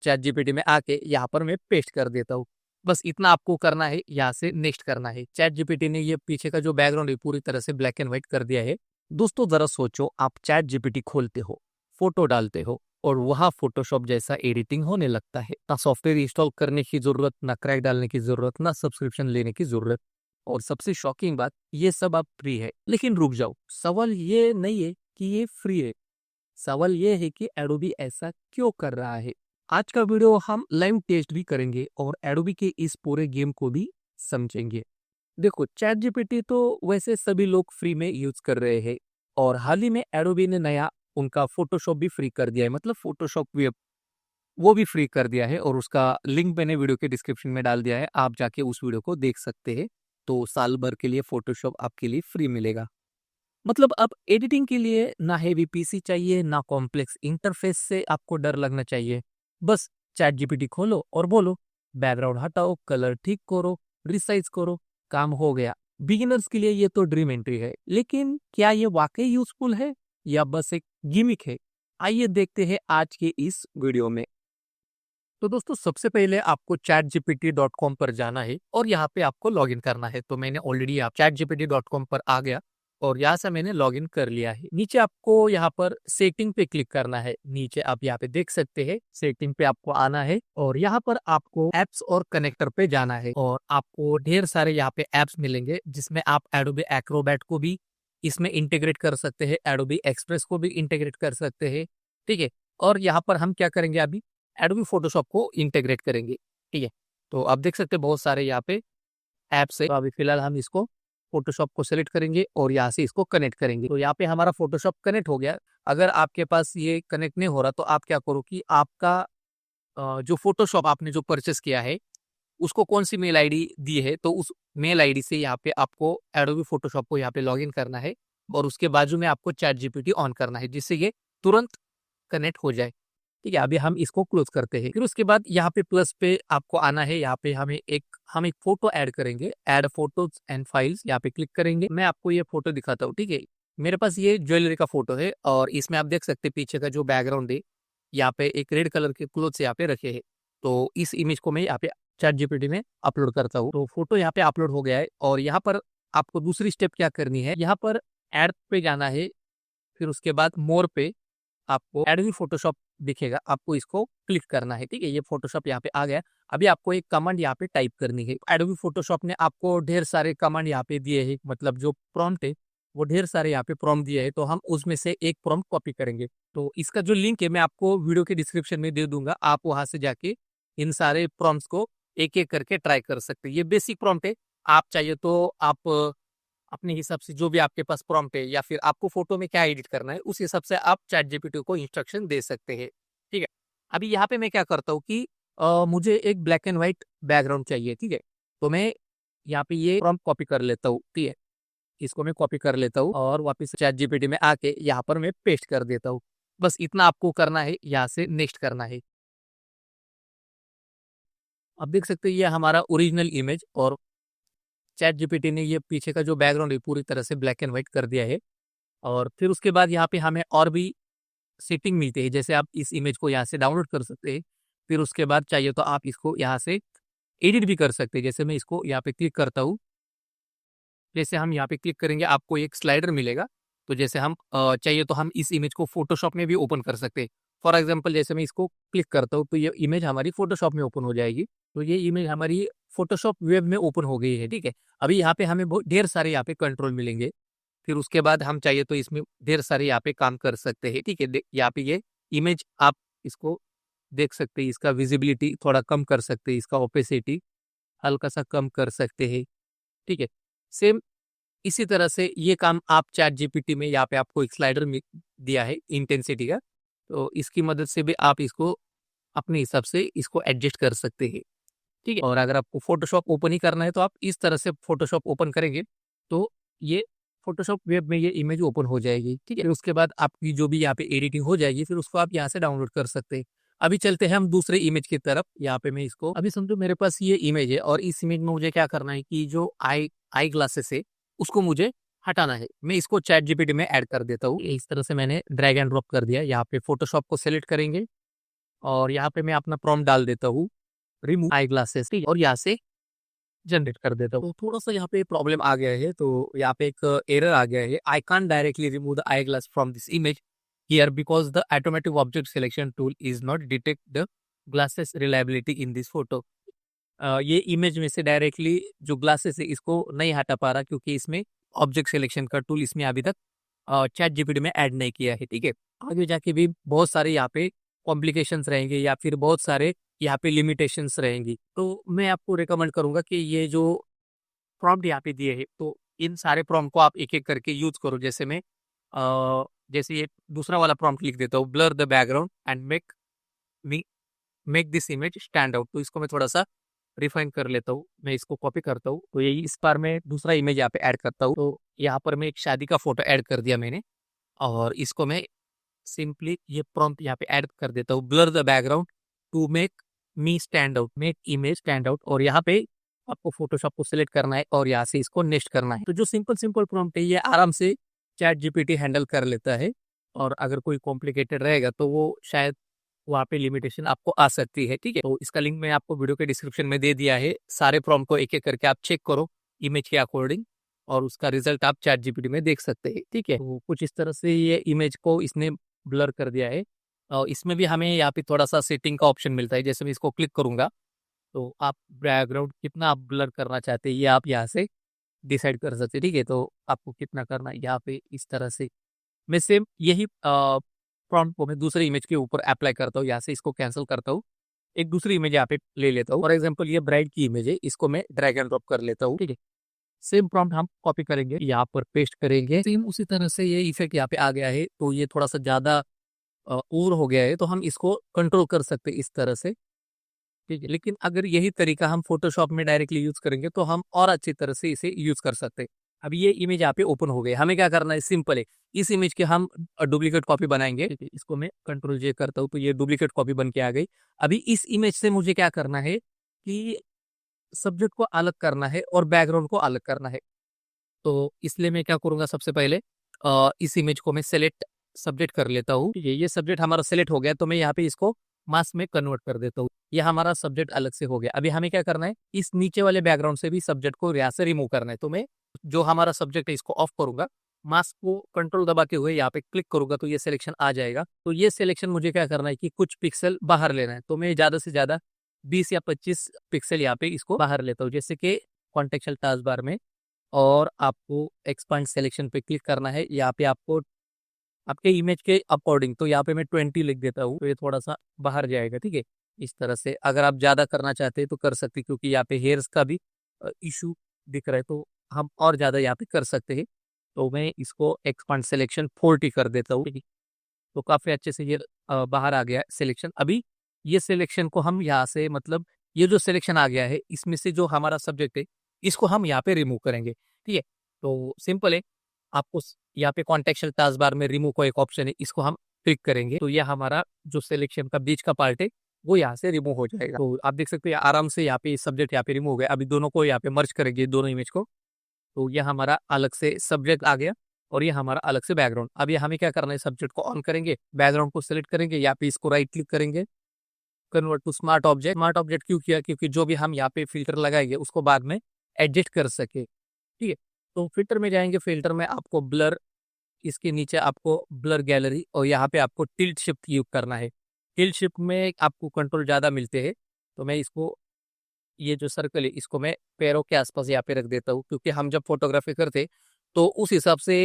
Chat GPT में आके यहाँ पर मैं पेस्ट कर देता हूँ। बस इतना आपको करना है, यहाँ से नेक्स्ट करना है। चैट जीपीटी ने ये पीछे का जो बैकग्राउंड है पूरी तरह से ब्लैक एंड व्हाइट कर दिया है। दोस्तों जरा सोचो, आप चैट जीपीटी खोलते हो, फोटो डालते हो और वहाँ फोटोशॉप जैसा एडिटिंग होने लगता है। ना सॉफ्टवेयर इंस्टॉल करने की जरूरत, ना क्रैक डालने की जरूरत, ना सब्सक्रिप्शन लेने की जरूरत। और सबसे शॉकिंग बात, ये सब अब फ्री है। लेकिन रुक जाओ, सवाल ये नहीं है कि ये फ्री है, सवाल ये है कि एडोबी ऐसा क्यों कर रहा है। आज का वीडियो हम लाइव टेस्ट भी करेंगे और एडोबी के इस पूरे गेम को भी समझेंगे। देखो, चैट जीपीटी तो वैसे सभी लोग फ्री में यूज कर रहे हैं और हाल ही में एडोबी ने नया उनका फोटोशॉप भी फ्री कर दिया है, मतलब फोटोशॉप वेब वो भी फ्री कर दिया है और उसका लिंक मैंने वीडियो के डिस्क्रिप्शन में डाल दिया है, आप जाके उस वीडियो को देख सकते हैं। तो साल भर के लिए फोटोशॉप आपके लिए फ्री मिलेगा। मतलब अब एडिटिंग के लिए ना हेवी पीसी चाहिए, ना कॉम्प्लेक्स इंटरफेस से आपको डर लगना चाहिए। बस चैट जीपीटी खोलो और बोलो बैकग्राउंड हटाओ, कलर ठीक करो, रिसाइज करो, काम हो गया। बिगिनर्स के लिए ये तो ड्रीम एंट्री है, लेकिन क्या ये वाकई यूजफुल है या बस एक गिमिक है? आइए देखते हैं आज के इस वीडियो में। तो दोस्तों सबसे पहले आपको chatgpt.com पर जाना है और यहाँ पे आपको लॉगिन करना है। तो मैंने ऑलरेडी आप chatgpt.com पर आ गया और यहाँ से मैंने लॉगिन कर लिया है। नीचे आपको यहाँ पर सेटिंग पे क्लिक करना है। नीचे आप यहाँ पे देख सकते हैं, सेटिंग पे आपको आना है और यहाँ पर आपको एप्स और कनेक्टर पे जाना है और आपको ढेर सारे यहाँ पे एप्स मिलेंगे जिसमें आप एडोबी एक्रोबैट को भी इसमें इंटीग्रेट कर सकते हैं, एडोबी एक्सप्रेस को भी इंटीग्रेट कर सकते हैं। ठीक है, और यहाँ पर हम क्या करेंगे, अभी एडोबी फोटोशॉप को इंटीग्रेट करेंगे। ठीक है, तो आप देख सकते हैं बहुत सारे यहाँ पे ऐप्स है। तो अभी फिलहाल हम इसको फोटोशॉप को सेलेक्ट करेंगे और यहाँ से इसको कनेक्ट करेंगे। तो यहाँ पे हमारा फोटोशॉप कनेक्ट हो गया। अगर आपके पास ये कनेक्ट नहीं हो रहा तो आप क्या करो कि आपका जो फोटोशॉप आपने जो परचेस किया है उसको कौन सी मेल आईडी दी है, तो उस मेल आईडी से यहाँ पे आपको एडोबी फोटोशॉप को यहाँ पे लॉगिन करना है और उसके बाजू में आपको चैट जीपीटी ऑन करना है जिससे ये तुरंत कनेक्ट हो जाए। ठीक है, अभी हम इसको क्लोज करते हैं। फिर उसके बाद यहाँ पे प्लस पे आपको आना है। यहाँ पे हम एक फोटो ऐड करेंगे, ऐड फोटोज एंड फाइल्स, यहाँ पे क्लिक करेंगे। मैं आपको ये फोटो दिखाता हूँ। ठीक है, मेरे पास ये ज्वेलरी का फोटो है और इसमें आप देख सकते हैं पीछे का जो बैकग्राउंड है यहाँ पे एक रेड कलर के क्लोथ यहाँ पे रखे हैं। तो इस इमेज को मैं यहाँ पे चैट जीपीटी में अपलोड करता हूँ। तो फोटो यहाँ पे अपलोड हो गया है और यहाँ पर आपको दूसरी स्टेप क्या करनी है, यहाँ पर ऐड पे जाना है। फिर उसके बाद मोर पे आपको एडोबी फोटोशॉप दिखेगा, आपको इसको क्लिक करना है। ठीक है, ये फोटोशॉप यहाँ पे आ गया। अभी आपको एक कमांड यहाँ पे टाइप करनी है। एडोबी फोटोशॉप ने आपको ढेर सारे कमांड यहाँ पे दिए हैं, मतलब जो प्रॉम्प्ट है वो ढेर सारे यहाँ पे प्रॉम्प्ट दिए है। तो हम उसमें से एक प्रॉम्प्ट कॉपी करेंगे। तो इसका जो लिंक है मैं आपको वीडियो के डिस्क्रिप्शन में दे दूंगा, आप वहां से जाके इन सारे प्रॉम्प्ट्स को एक एक करके ट्राई कर सकते हैं। ये बेसिक प्रॉम्प्ट है, आप चाहिए तो आप अपने हिसाब से जो भी आपके पास प्रॉम्प्ट है या फिर आपको फोटो में क्या एडिट करना है उस हिसाब से आप चैट जीपीटी को इंस्ट्रक्शन दे सकते हैं। ठीक है, अभी यहाँ पे मैं क्या करता हूँ कि मुझे एक ब्लैक एंड व्हाइट बैकग्राउंड चाहिए। ठीक है, तो मैं यहाँ पे ये प्रॉम्प्ट कॉपी कर लेता हूँ। ठीक है, इसको मैं कॉपी कर लेता हूँ और वापस चैट जीपीटी में आके यहाँ पर मैं पेस्ट कर देता हूँ। बस इतना आपको करना है, यहाँ से नेक्स्ट करना है। अब देख सकते हैं ये हमारा ओरिजिनल इमेज और चैट जीपीटी ने ये पीछे का जो बैकग्राउंड है पूरी तरह से ब्लैक एंड व्हाइट कर दिया है। और फिर उसके बाद यहाँ पे हमें और भी सेटिंग मिलती है, जैसे आप इस इमेज को यहाँ से डाउनलोड कर सकते हैं। फिर उसके बाद चाहिए तो आप इसको यहाँ से एडिट भी कर सकते हैं। जैसे मैं इसको यहाँ पे क्लिक करता हूँ, जैसे हम यहाँ पे क्लिक करेंगे आपको एक स्लाइडर मिलेगा। तो जैसे हम चाहिए तो हम इस इमेज को फोटोशॉप में भी ओपन कर सकते हैं। फॉर एग्जाम्पल जैसे मैं इसको क्लिक करता हूँ तो ये इमेज हमारी फोटोशॉप में ओपन हो जाएगी। तो ये इमेज हमारी फोटोशॉप वेब में ओपन हो गई है। ठीक है, अभी यहाँ पे हमें बहुत ढेर सारे यहाँ पे कंट्रोल मिलेंगे। फिर उसके बाद हम चाहिए तो इसमें ढेर सारे यहाँ पे काम कर सकते हैं। ठीक है, यहाँ पे ये इमेज आप इसको देख सकते हैं, इसका विजिबिलिटी थोड़ा कम कर सकते हैं, इसका ओपेसिटी हल्का सा कम कर सकते हैं। ठीक है, सेम इसी तरह से ये काम आप चैट जीपीटी में यहाँ पे आपको एक स्लाइडर दिया है इंटेंसिटी का, तो इसकी मदद से भी आप इसको अपने हिसाब से इसको एडजस्ट कर सकते हैं। ठीक है, और अगर आपको फोटोशॉप ओपन ही करना है तो आप इस तरह से फोटोशॉप ओपन करेंगे तो ये फोटोशॉप वेब में ये इमेज ओपन हो जाएगी। ठीक है, उसके बाद आपकी जो भी यहाँ पे एडिटिंग हो जाएगी फिर उसको आप यहाँ से डाउनलोड कर सकते हैं। अभी चलते हैं हम दूसरे इमेज की तरफ। यहाँ पे मैं इसको अभी समझो मेरे पास ये इमेज है और इस इमेज में मुझे क्या करना है कि जो आई ग्लासेस है उसको मुझे हटाना है। मैं इसको चैट जीपीटी में ऐड कर देता हूँ। इस तरह से मैंने ड्रैग एंड ड्रॉप कर दिया। यहाँ पे फोटोशॉप को सेलेक्ट करेंगे और यहाँ पे मैं अपना प्रॉम्प्ट डाल देता हूँ, रिमूव आई ग्लासेस, ठीक है, और यहाँ से जनरेट कर देता हूँ। तो थोड़ा सा यहाँ पे प्रॉब्लम आ गया है, तो यहाँ पे एक एरर आ गया है, I can't directly remove the I glass from this image here because the automatic object selection tool is not detect the glasses reliability in this photo. ये इमेज में से डायरेक्टली जो ग्लासेस है इसको नहीं हटा पा रहा, क्योंकि इसमें ऑब्जेक्ट सिलेक्शन का टूल इसमें अभी तक चैट जीपीटी में ऐड नहीं किया है, ठीक है। आगे जाके भी बहुत सारे यहाँ पे कॉम्प्लिकेशंस रहेंगे या फिर बहुत सारे यहाँ पे लिमिटेशंस रहेंगी, तो मैं आपको रिकमेंड करूंगा कि ये जो प्रॉम्प्ट यहाँ पे दिए हैं, तो इन सारे प्रॉम्प्ट को आप एक एक करके यूज करो। जैसे मैं जैसे ये दूसरा वाला प्रॉम्प्ट लिख देता हूँ, blur the background and me make this image stand out. तो इसको मैं थोड़ा सा रिफाइन कर लेता हूँ, मैं इसको कॉपी करता हूँ, तो यही इस बार मैं दूसरा इमेज यहाँ पे ऐड करता हूँ। तो यहाँ पर मैं एक शादी का फोटो ऐड कर दिया मैंने, और इसको मैं सिंपली ये प्रॉम्प्ट यहाँ पे ऐड कर देता हूँ, blur the background to make me stand out, make image stand out. और यहाँ पे आपको फोटोशॉप को सिलेक्ट करना है और यहाँ से इसको नेक्स्ट करना है। तो जो सिंपल सिंपल प्रॉम्प्ट है ये आराम से चैट जीपीटी हैंडल कर लेता है, और अगर कोई कॉम्प्लिकेटेड रहेगा तो वो शायद वहाँ पे लिमिटेशन आपको आ सकती है, ठीक है। तो इसका लिंक मैं आपको वीडियो के डिस्क्रिप्शन में दे दिया है, सारे प्रॉम्प्ट को एक एक करके आप चेक करो इमेज के अकॉर्डिंग, और उसका रिजल्ट आप चैट जीपीटी में देख सकते हैं, ठीक है। तो कुछ इस तरह से ये इमेज को इसने ब्लर कर दिया है, और इसमें भी हमें यहाँ पे थोड़ा सा सेटिंग का ऑप्शन मिलता है। जैसे मैं इसको क्लिक करूंगा तो आप बैकग्राउंड कितना आप ब्लर करना चाहते हैं ये आप यहाँ से डिसाइड कर सकते हैं, ठीक है। तो आपको कितना करना है यहाँ पे इस तरह से मैं सेम यही प्रॉम्प्ट को मैं दूसरे इमेज के ऊपर अप्लाई करता हूँ, यहाँ से इसको कैंसिल करता हूँ, एक दूसरी इमेज यहाँ पे ले लेता हूँ। फॉर एग्जाम्पल ये ब्राइड की इमेज है, इसको मैं ड्रैग एंड ड्रॉप कर लेता हूँ, ठीक है। सेम प्रॉम्प्ट हम कॉपी करेंगे, यहाँ पर पेस्ट करेंगे, सेम उसी तरह से ये इफेक्ट यहाँ पे आ गया है। तो ये थोड़ा सा ज्यादा और हो गया है, तो हम इसको कंट्रोल कर सकते हैं इस तरह से, ठीक है। लेकिन अगर यही तरीका हम फोटोशॉप में डायरेक्टली यूज करेंगे तो हम और अच्छी तरह से इसे यूज कर सकते हैं। अब ये इमेज यहाँ पे ओपन हो गई, हमें क्या करना है, सिंपल है, इस इमेज के हम डुप्लीकेट कॉपी बनाएंगे, ठीक है। इसको मैं कंट्रोल जे करता हूँ तो ये डुप्लीकेट कॉपी बन के आ गई। अभी इस इमेज से मुझे क्या करना है कि सब्जेक्ट को अलग करना है और बैकग्राउंड को अलग करना है। तो इसलिए मैं क्या करूंगा, सबसे पहले इस इमेज को मैं सेलेक्ट सब्जेक्ट कर लेता हूँ, ठीक है। ये सब्जेक्ट हमारा सेलेक्ट हो गया, तो मैं यहाँ पे इसको मास्क में कन्वर्ट कर देता हूँ, ये हमारा सब्जेक्ट अलग से हो गया। अभी हमें क्या करना है, इस नीचे वाले बैकग्राउंड से भी सब्जेक्ट को यहाँ से रिमूव करना है। तो मैं जो हमारा सब्जेक्ट है इसको ऑफ करूंगा, मास्क को कंट्रोल दबा के हुए यहाँ पे क्लिक करूंगा तो ये सिलेक्शन आ जाएगा। तो ये सिलेक्शन मुझे क्या करना है कि कुछ पिक्सल बाहर लेना है, तो मैं ज्यादा से ज्यादा 20 या 25 पिक्सल यहाँ पे इसको बाहर लेता हूँ, जैसे कि कॉन्टेक्सुअल टास्क बार में। और आपको एक्सपांड सिलेक्शन पे क्लिक करना है, यहाँ पे आपको आपके इमेज के अकॉर्डिंग, तो यहाँ पे मैं 20 लिख देता हूँ, तो ये थोड़ा सा बाहर जाएगा, ठीक है। इस तरह से अगर आप ज्यादा करना चाहते हैं तो कर सकते हैं, क्योंकि यहाँ पे हेयर्स का भी इशू दिख रहा है, तो हम और ज्यादा यहाँ पे कर सकते हैं। तो मैं इसको एक्सपांड सिलेक्शन 40 कर देता हूँ, ठीक है। तो काफी अच्छे से ये बाहर आ गया सिलेक्शन। अभी ये सिलेक्शन को हम यहाँ से, मतलब ये जो सिलेक्शन आ गया है इसमें से जो हमारा सब्जेक्ट है इसको हम यहाँ पे रिमूव करेंगे, ठीक है। तो सिंपल है, आपको यहाँ पे कॉन्टेक्सुअल टास्क बार में रिमूव का एक ऑप्शन है, इसको हम क्लिक करेंगे तो ये हमारा जो सिलेक्शन का बीच का पार्ट है वो यहाँ से रिमूव हो जाएगा। तो आप देख सकते हैं आराम से यहाँ पे सब्जेक्ट यहाँ पे रिमूव हो गया। अभी दोनों को यहाँ पे मर्ज करेंगे, दोनों इमेज को, तो ये हमारा अलग से सब्जेक्ट आ गया और ये हमारा अलग से बैकग्राउंड। अब ये हमें क्या करना है, सब्जेक्ट को ऑन करेंगे, बैकग्राउंड को सिलेक्ट करेंगे, यहाँ पे इसको राइट क्लिक करेंगे, convert to smart object. Smart object क्यों किया, क्योंकि जो भी हम यहाँ पे फिल्टर लगाएंगे उसको बाद में एडजस्ट कर सके, ठीक है। तो फिल्टर में जाएंगे, फिल्टर में आपको ब्लर, इसके नीचे आपको ब्लर गैलरी, और यहाँ पे आपको टिल्ट शिफ्ट यूज करना है। टिल्ट शिफ्ट में आपको कंट्रोल ज्यादा मिलते हैं, तो मैं इसको, ये जो सर्कल है इसको मैं पैरों के आसपास यहाँ पे रख देता हूँ, क्योंकि हम जब फोटोग्राफी करते तो उस हिसाब से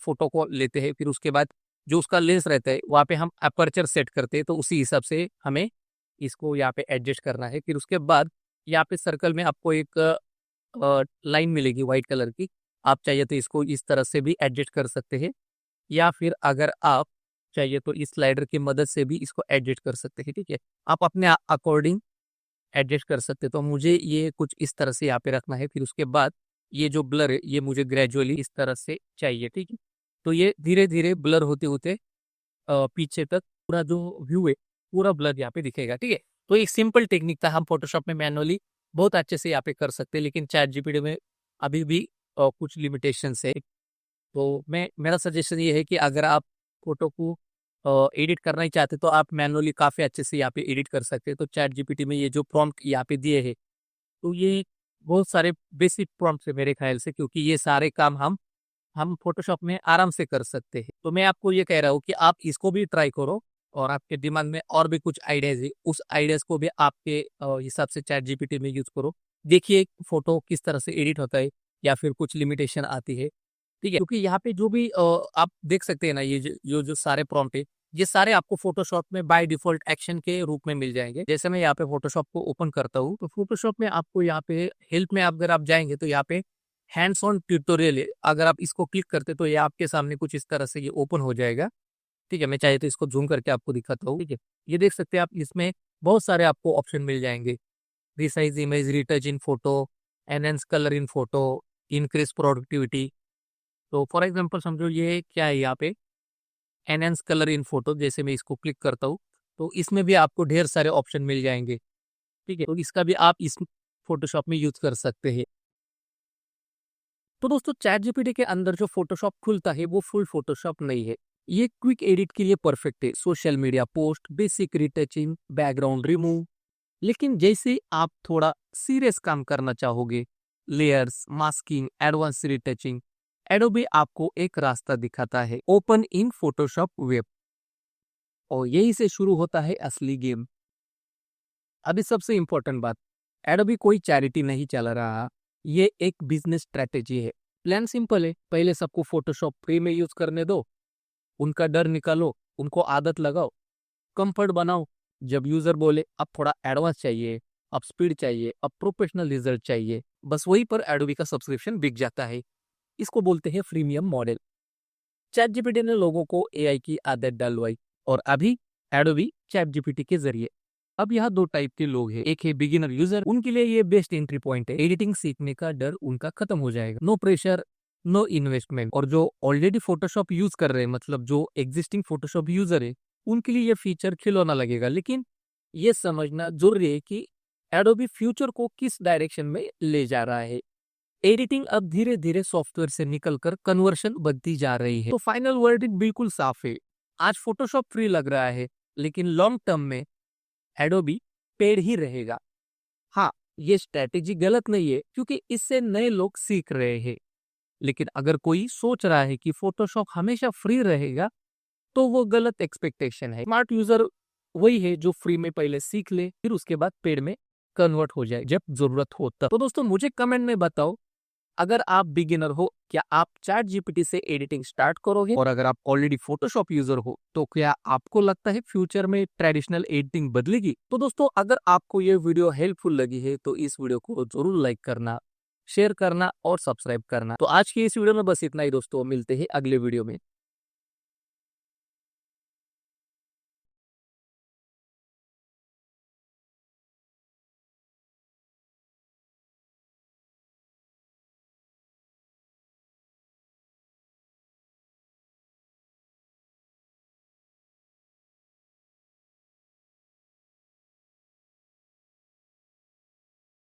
फोटो को लेते हैं। फिर उसके बाद जो उसका लेंस रहता है वहाँ पे हम अपर्चर सेट करते हैं, तो उसी हिसाब से हमें इसको यहाँ पे एडजस्ट करना है। फिर उसके बाद यहाँ पे सर्कल में आपको एक लाइन मिलेगी व्हाइट कलर की, आप चाहिए तो इसको इस तरह से भी एडजस्ट कर सकते हैं, या फिर अगर आप चाहिए तो इस स्लाइडर की मदद से भी इसको एडजस्ट कर सकते हैं, ठीक है। आप अपने अकॉर्डिंग एडजस्ट कर सकते हैं। तो मुझे ये कुछ इस तरह से यहाँ पे रखना है। फिर उसके बाद ये जो ब्लर है ये मुझे ग्रेजुअली इस तरह से चाहिए, ठीक है। तो ये धीरे धीरे ब्लर होते होते पीछे तक पूरा जो व्यू है पूरा ब्लर यहाँ पे दिखेगा, ठीक है। तो एक सिंपल टेक्निक था, हम फोटोशॉप में मैनुअली बहुत अच्छे से यहाँ पे कर सकते हैं, लेकिन चैट जीपीटी में अभी भी कुछ लिमिटेशंस है। तो मैं, मेरा सजेशन ये है कि अगर आप फोटो को एडिट करना ही चाहते तो आप मैनुअली काफ़ी अच्छे से यहाँ पे एडिट कर सकते हैं। तो चैट जीपीटी में ये जो प्रॉम्प्ट यहाँ पे दिए हैं, तो ये बहुत सारे बेसिक प्रॉम्प्ट्स है मेरे ख्याल से, क्योंकि ये सारे काम हम फ़ोटोशॉप में आराम से कर सकते हैं। तो मैं आपको ये कह रहा हूँ कि आप इसको भी ट्राई करो, और आपके दिमाग में और भी कुछ आइडियाज़ है, उस आइडियाज़ को भी आपके हिसाब से चैट जीपीटी में यूज़ करो। देखिए फ़ोटो किस तरह से एडिट होता है, या फिर कुछ लिमिटेशन आती है, ठीक है? क्योंकि यहाँ पे जो भी आप देख सकते हैं ना, ये जो सारे प्रॉम्प्ट है, ये सारे आपको फ़ोटोशॉप में बाय डिफ़ॉल्ट एक्शन के रूप में मिल जाएँगे। जैसे मैं यहाँ पे फ़ोटोशॉप को ओपन करता हूँ, तो फ़ोटोशॉप में आपको यहाँ पे हेल्प में अगर आप जाएँगे, तो यहाँ पे हैंड्स ऑन ट्यूटोरियल है। अगर आप इसको क्लिक करते तो ये आपके सामने कुछ इस तरह से ये ओपन हो जाएगा, ठीक है? मैं चाहे तो इसको ज़ूम करके आपको दिखाता हूँ, ठीक है? ये देख सकते हैं आप, इसमें बहुत सारे आपको ऑप्शन मिल जाएँगे। रिसाइज़ इमेज, रीटच इन फ़ोटो, एनहांस कलर इन फ़ोटो, इंक्रीज़ प्रोडक्टिविटी। तो फॉर एग्ज़ाम्पल समझो ये क्या है यहाँ पे, एनहांस कलर इन फ़ोटो, जैसे मैं इसको क्लिक करता हूँ, तो इसमें भी आपको ढेर सारे ऑप्शन मिल जाएँगे, ठीक है? तो इसका भी आप इस फ़ोटोशॉप में यूज़ कर सकते हैं। तो दोस्तों, चैट जीपीटी के अंदर जो फ़ोटोशॉप खुलता है वो फुल फ़ोटोशॉप नहीं है। ये क्विक एडिट के लिए परफेक्ट है। Social media post, basic retouching, background remove. लेकिन जैसे आप थोड़ा सीरियस काम करना चाहोगे, layers, masking, advance retouching, Adobe आपको एक रास्ता दिखाता है, ओपन इन फोटोशॉप वेब। और यही से शुरू होता है असली गेम। अभी सबसे इंपॉर्टेंट बात, एडोबी कोई चैरिटी नहीं चला रहा, ये एक बिजनेस स्ट्रेटेजी है। प्लान सिंपल है, पहले सबको फोटोशॉप फ्री में यूज करने दो, उनका डर निकालो, उनको आदत लगाओ, कंफर्ट बनाओ। जब यूजर बोले अब थोड़ा एडवांस चाहिए, अब स्पीड चाहिए, अब प्रोफेशनल रिजल्ट चाहिए, बस वहीं पर एडोबी का सब्सक्रिप्शन बिक जाता है। इसको बोलते हैं फ्रीमियम मॉडल। चैट जीपीटी ने लोगों को एआई की आदत डलवाई, और अभी एडोबी चैट जीपीटी के जरिए। अब यहाँ दो टाइप के लोग हैं, एक है बिगिनर यूजर, उनके लिए ये बेस्ट एंट्री पॉइंट है। एडिटिंग सीखने का डर उनका खत्म हो जाएगा, नो प्रेशर, नो इन्वेस्टमेंट। और जो ऑलरेडी फोटोशॉप यूज कर रहे हैं, मतलब जो एग्जिस्टिंग फोटोशॉप यूजर है, उनके लिए ये फीचर खिलौना लगेगा। लेकिन ये समझना जरूरी है कि एडोबी फ्यूचर को किस डायरेक्शन में ले जा रहा है। एडिटिंग अब धीरे धीरे सॉफ्टवेयर से निकलकर कन्वर्शन बनती जा रही है। तो फाइनल वर्डिक्ट बिल्कुल साफ है। आज फोटोशॉप फ्री लग रहा है, लेकिन लॉन्ग टर्म में एडोबी पेड ही रहेगा। हाँ, ये स्ट्रेटेजी गलत नहीं है, क्योंकि इससे नए लोग सीख रहे हैं। लेकिन अगर कोई सोच रहा है कि फोटोशॉप हमेशा फ्री रहेगा, तो वो गलत एक्सपेक्टेशन है। स्मार्ट यूजर वही है जो फ्री में पहले सीख ले, फिर उसके बाद पेड में कन्वर्ट हो जाए जब जरूरत हो तब। तो दोस्तों, मुझे कमेंट में बताओ, अगर आप बिगिनर हो, क्या आप चैट जीपीटी से एडिटिंग स्टार्ट करोगे? और अगर आप ऑलरेडी फोटोशॉप यूजर हो, तो क्या आपको लगता है फ्यूचर में ट्रेडिशनल एडिटिंग बदलेगी? तो दोस्तों, अगर आपको ये वीडियो हेल्पफुल लगी है, तो इस वीडियो को जरूर लाइक करना, शेयर करना और सब्सक्राइब करना। तो आज की इस वीडियो में बस इतना ही दोस्तों, मिलते हैं अगले वीडियो में।